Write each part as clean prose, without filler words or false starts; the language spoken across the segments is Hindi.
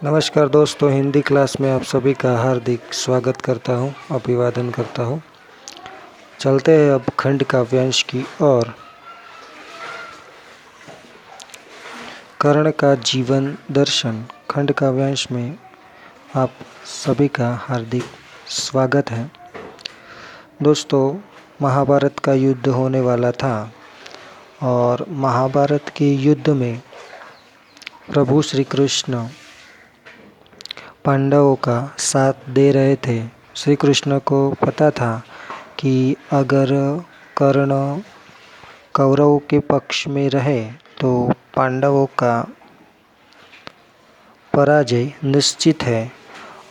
नमस्कार दोस्तों, हिंदी क्लास में आप सभी का हार्दिक स्वागत करता हूं, अभिवादन करता हूं। चलते हैं अब खंड काव्यांश की ओर। कर्ण का जीवन दर्शन खंड काव्यांश में आप सभी का हार्दिक स्वागत है। दोस्तों, महाभारत का युद्ध होने वाला था और महाभारत के युद्ध में प्रभु श्री कृष्ण पांडवों का साथ दे रहे थे। श्री कृष्ण को पता था कि अगर कर्ण कौरवों के पक्ष में रहे तो पांडवों का पराजय निश्चित है,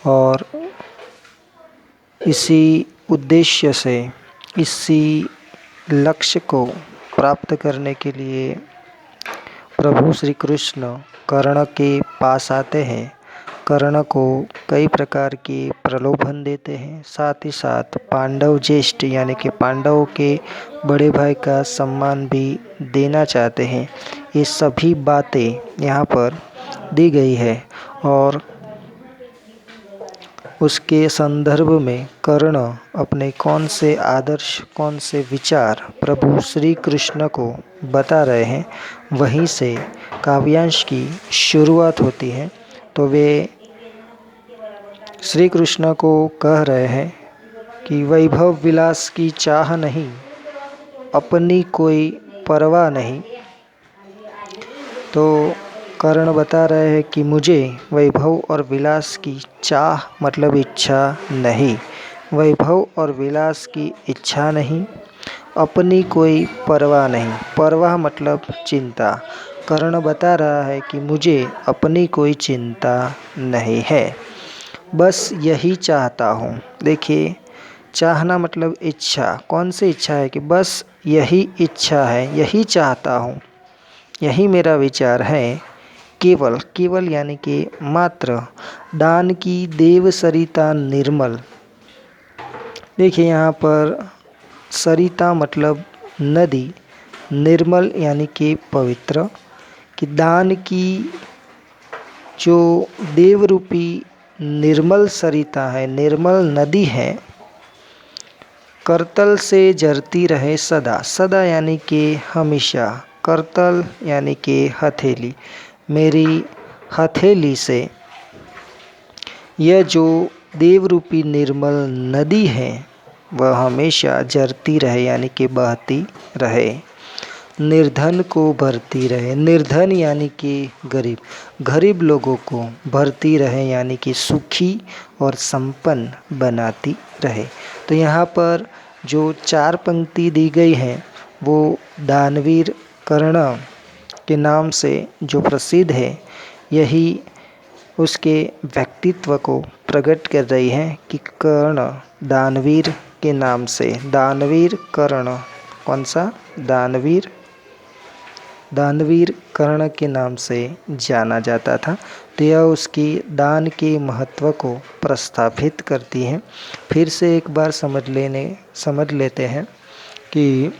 और इसी उद्देश्य से, इसी लक्ष्य को प्राप्त करने के लिए प्रभु श्री कृष्ण कर्ण के पास आते हैं। कर्ण को कई प्रकार के प्रलोभन देते हैं, साथ ही साथ पांडव ज्येष्ठ यानी कि पांडवों के बड़े भाई का सम्मान भी देना चाहते हैं। ये सभी बातें यहाँ पर दी गई है और उसके संदर्भ में कर्ण अपने कौन से आदर्श, कौन से विचार प्रभु श्री कृष्ण को बता रहे हैं, वहीं से काव्यांश की शुरुआत होती है। तो वे श्री कृष्ण को कह रहे हैं कि वैभव विलास की चाह नहीं, अपनी कोई परवाह नहीं। तो कर्ण बता रहे हैं कि मुझे वैभव और विलास की चाह मतलब इच्छा नहीं, वैभव और विलास की इच्छा नहीं, अपनी कोई परवाह नहीं। परवाह मतलब चिंता। कर्ण बता रहा है कि मुझे अपनी कोई चिंता नहीं है, बस यही चाहता हूँ। देखिए, चाहना मतलब इच्छा। कौन सी इच्छा है? कि बस यही इच्छा है, यही चाहता हूँ, यही मेरा विचार है। केवल, केवल यानी कि मात्र, दान की देव सरिता निर्मल। देखिए, यहाँ पर सरिता मतलब नदी, निर्मल यानी कि पवित्र। कि दान की जो देव रूपी निर्मल सरिता है, निर्मल नदी है, करतल से जरती रहे सदा। सदा यानी कि हमेशा, करतल यानी कि हथेली। मेरी हथेली से यह जो देव रूपी निर्मल नदी है वह हमेशा जरती रहे यानी कि बहती रहे, निर्धन को भरती रहे। निर्धन यानी कि गरीब, गरीब लोगों को भरती रहे यानी कि सुखी और संपन्न बनाती रहे। तो यहाँ पर जो 4 पंक्ति दी गई हैं वो दानवीर कर्ण के नाम से जो प्रसिद्ध है, यही उसके व्यक्तित्व को प्रकट कर रही है कि कर्ण दानवीर के नाम से, दानवीर कर्ण, कौन सा? दानवीर कर्ण के नाम से जाना जाता था। तो यह उसकी दान के महत्व को प्रस्थापित करती है। फिर से एक बार समझ लेते हैं कि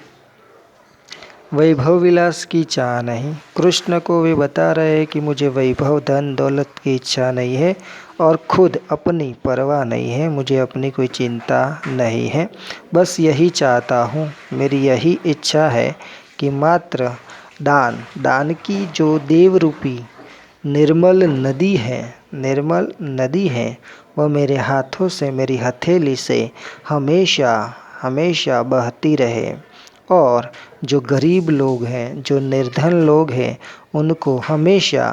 वैभव विलास की चाह नहीं। कृष्ण को वे बता रहे हैं कि मुझे वैभव, धन, दौलत की इच्छा नहीं है और खुद अपनी परवाह नहीं है, मुझे अपनी कोई चिंता नहीं है, बस यही चाहता हूँ। मेरी यही इच्छा है कि मात्र दान की जो देव रूपी निर्मल नदी है, निर्मल नदी है, वह मेरे हाथों से, मेरी हथेली से हमेशा हमेशा बहती रहे, और जो गरीब लोग हैं, जो निर्धन लोग हैं, उनको हमेशा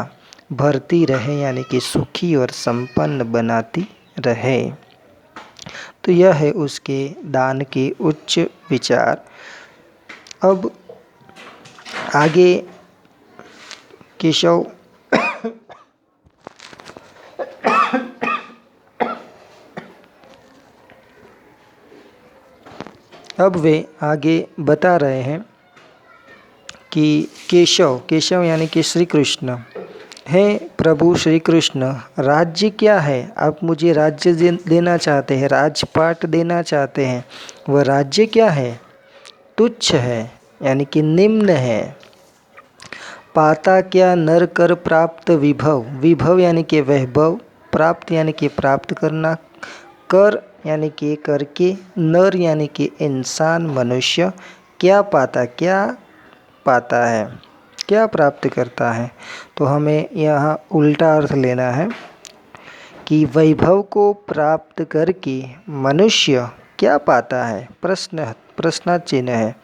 भरती रहे यानी कि सुखी और संपन्न बनाती रहे। तो यह है उसके दान के उच्च विचार। अब आगे केशव अब वे आगे बता रहे हैं कि केशव यानी कि श्री कृष्ण, हे प्रभु श्री कृष्ण, राज्य क्या है? आप मुझे राज्य देना चाहते हैं, राजपाट देना चाहते हैं। वह राज्य क्या है? तुच्छ है यानी कि निम्न है। पाता क्या नर कर प्राप्त विभव, विभव यानी कि वैभव, प्राप्त यानी कि प्राप्त करना, कर यानी कि करके, नर यानी कि इंसान मनुष्य, क्या पाता है, क्या प्राप्त करता है। तो हमें यहाँ उल्टा अर्थ लेना है कि वैभव को प्राप्त करके मनुष्य क्या पाता है, प्रश्न चिन्ह है।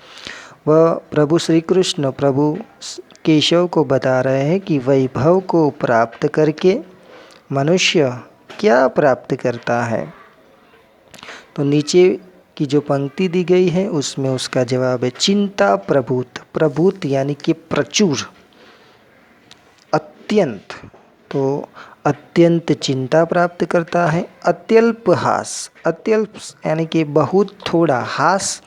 वह प्रभु श्री कृष्ण प्रभु केशव को बता रहे हैं कि वैभव को प्राप्त करके मनुष्य क्या प्राप्त करता है। तो नीचे की जो पंक्ति दी गई है उसमें उसका जवाब है चिंता प्रभूत, प्रभूत यानी कि प्रचुर, अत्यंत, तो अत्यंत चिंता प्राप्त करता है। अत्यल्प हास, अत्यल्प यानी कि बहुत थोड़ा, हास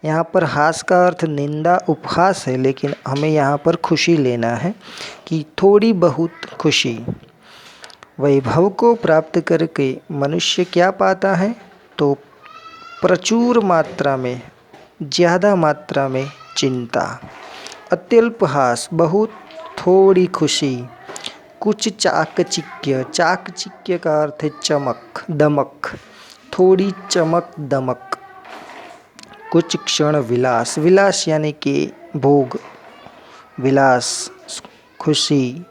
यहाँ पर हास का अर्थ निंदा उपहास है, लेकिन हमें यहाँ पर खुशी लेना है कि थोड़ी बहुत खुशी। वैभव को प्राप्त करके मनुष्य क्या पाता है, तो प्रचुर मात्रा में, ज़्यादा मात्रा में चिंता। अत्यल्प हास, बहुत थोड़ी खुशी। कुछ चाकचिक्य, चाकचिक्य का अर्थ है चमक दमक, थोड़ी चमक दमक। कुछ क्षण विलास, विलास यानी कि भोग, विलास खुशी।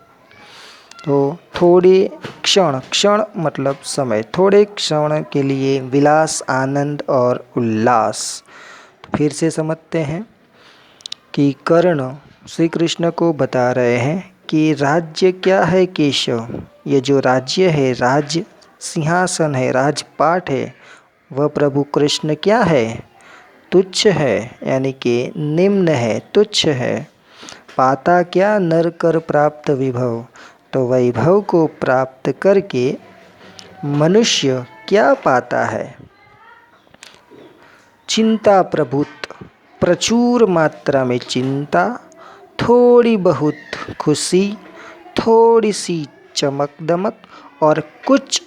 तो थोड़े क्षण, क्षण मतलब समय, थोड़े क्षण के लिए विलास, आनंद और उल्लास। तो फिर से समझते हैं कि कर्ण श्री कृष्ण को बता रहे हैं कि राज्य क्या है केशव, ये जो राज्य है, राज्य सिंहासन है, राजपाट है, वह प्रभु कृष्ण क्या है, तुच्छ है, यानी कि निम्न है, तुच्छ है। पाता क्या नर कर प्राप्त विभव, तो वैभव को प्राप्त करके मनुष्य क्या पाता है। चिंता प्रभुत, प्रचुर मात्रा में चिंता, थोड़ी बहुत खुशी, थोड़ी सी चमक दमक और कुछ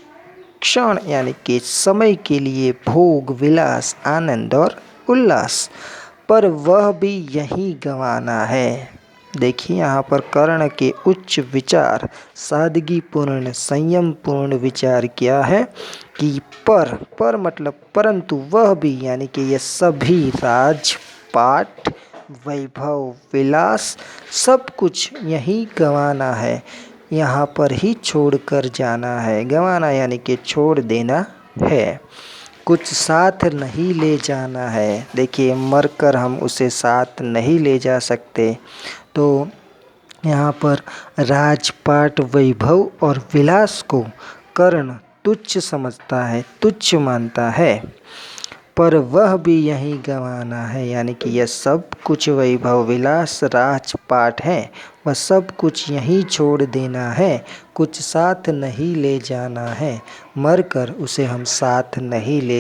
क्षण यानी कि समय के लिए भोग, विलास, आनंद और उल्लास, पर वह भी यही गंवाना है। देखिए यहाँ पर कर्ण के उच्च विचार, सादगीपूर्ण, संयमपूर्ण विचार क्या है कि पर मतलब परंतु वह भी, यानी कि ये सभी राजपाट, वैभव, विलास सब कुछ यही गंवाना है, यहाँ पर ही छोड़कर जाना है। गंवाना यानी कि छोड़ देना है, कुछ साथ नहीं ले जाना है। देखिए मरकर हम उसे साथ नहीं ले जा सकते। तो यहाँ पर राजपाट, वैभव और विलास को कर्ण तुच्छ समझता है, तुच्छ मानता है, पर वह भी यही गंवाना है, यानी कि यह सब कुछ वैभव, विलास, राजपाट है, वह सब कुछ यहीं छोड़ देना है, कुछ साथ नहीं ले जाना है, मरकर उसे हम साथ नहीं ले